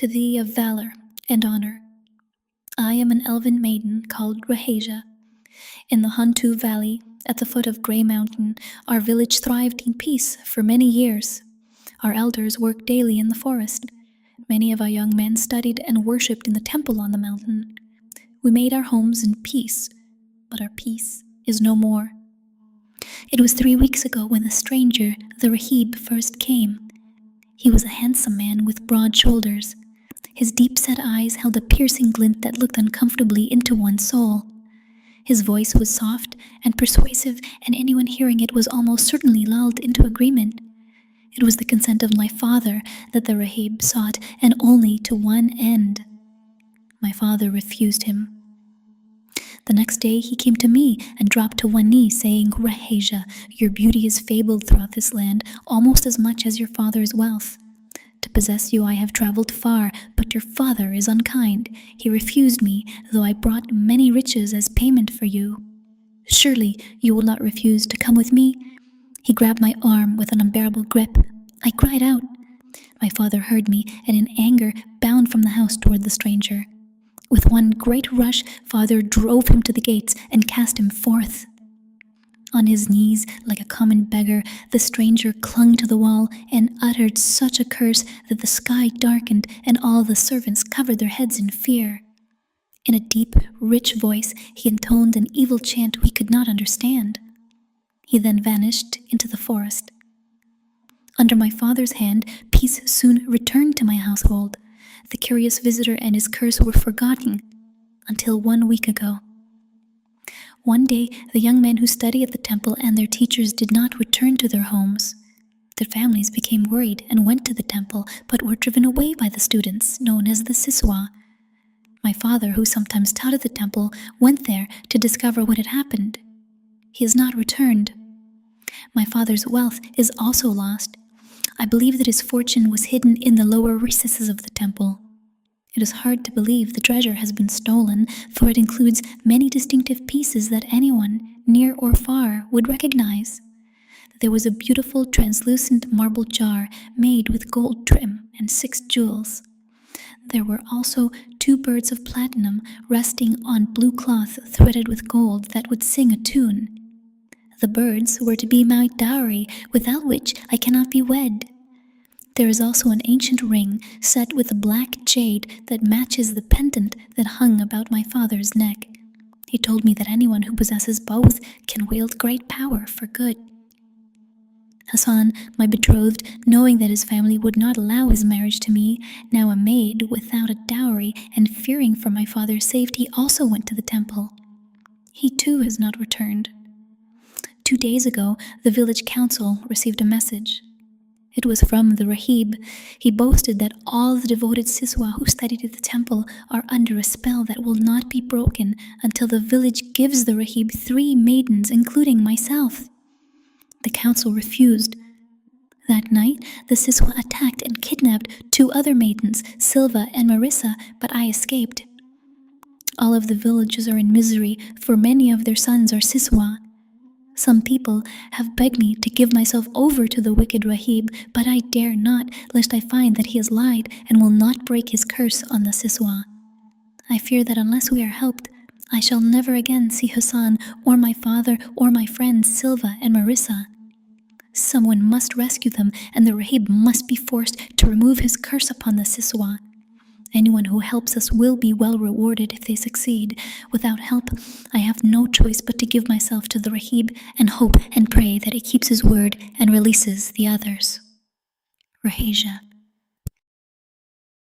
to thee of valor and honor. I am an elven maiden called Rahasia. In the Huntu Valley, at the foot of Grey Mountain, our village thrived in peace for many years. Our elders worked daily in the forest. Many of our young men studied and worshipped in the temple on the mountain. We made our homes in peace, but our peace is no more. It was 3 weeks ago when the stranger, the Rahib, first came. He was a handsome man with broad shoulders. His deep-set eyes held a piercing glint that looked uncomfortably into one's soul. His voice was soft and persuasive, and anyone hearing it was almost certainly lulled into agreement. It was the consent of my father that the Rahib sought, and only to one end. My father refused him. The next day he came to me and dropped to one knee, saying, "Rahasia, your beauty is fabled throughout this land, almost as much as your father's wealth. To possess you I have traveled far, but your father is unkind. He refused me, though I brought many riches as payment for you. Surely you will not refuse to come with me?" He grabbed my arm with an unbearable grip. I cried out. My father heard me, and in anger bounded from the house toward the stranger. With one great rush, father drove him to the gates and cast him forth. On his knees, like a common beggar, the stranger clung to the wall and uttered such a curse that the sky darkened and all the servants covered their heads in fear. In a deep, rich voice, he intoned an evil chant we could not understand. He then vanished into the forest. Under my father's hand, peace soon returned to my household. The curious visitor and his curse were forgotten until 1 week ago. One day, the young men who study at the temple and their teachers did not return to their homes. Their families became worried and went to the temple, but were driven away by the students, known as the Siswa. My father, who sometimes taught at the temple, went there to discover what had happened. He has not returned. My father's wealth is also lost. I believe that his fortune was hidden in the lower recesses of the temple. It is hard to believe the treasure has been stolen, for it includes many distinctive pieces that anyone, near or far, would recognize. There was a beautiful translucent marble jar made with gold trim and 6 jewels. There were also 2 birds of platinum resting on blue cloth threaded with gold that would sing a tune. The birds were to be my dowry, without which I cannot be wed. There is also an ancient ring set with a black jade that matches the pendant that hung about my father's neck. He told me that anyone who possesses both can wield great power for good. Hassan, my betrothed, knowing that his family would not allow his marriage to me, now a maid without a dowry and fearing for my father's safety, also went to the temple. He too has not returned. 2 days ago, the village council received a message. It was from the Rahib. He boasted that all the devoted Siswa who studied at the temple are under a spell that will not be broken until the village gives the Rahib 3 maidens, including myself. The council refused. That night, the Siswa attacked and kidnapped 2 other maidens, Silva and Marissa, but I escaped. All of the villagers are in misery, for many of their sons are Siswa. Some people have begged me to give myself over to the wicked Rahib, but I dare not, lest I find that he has lied and will not break his curse on the Siswa. I fear that unless we are helped, I shall never again see Hassan or my father or my friends Silva and Marissa. Someone must rescue them, and the Rahib must be forced to remove his curse upon the Siswa. Anyone who helps us will be well rewarded if they succeed. Without help, I have no choice but to give myself to the Rahib and hope and pray that he keeps his word and releases the others. Rahasia.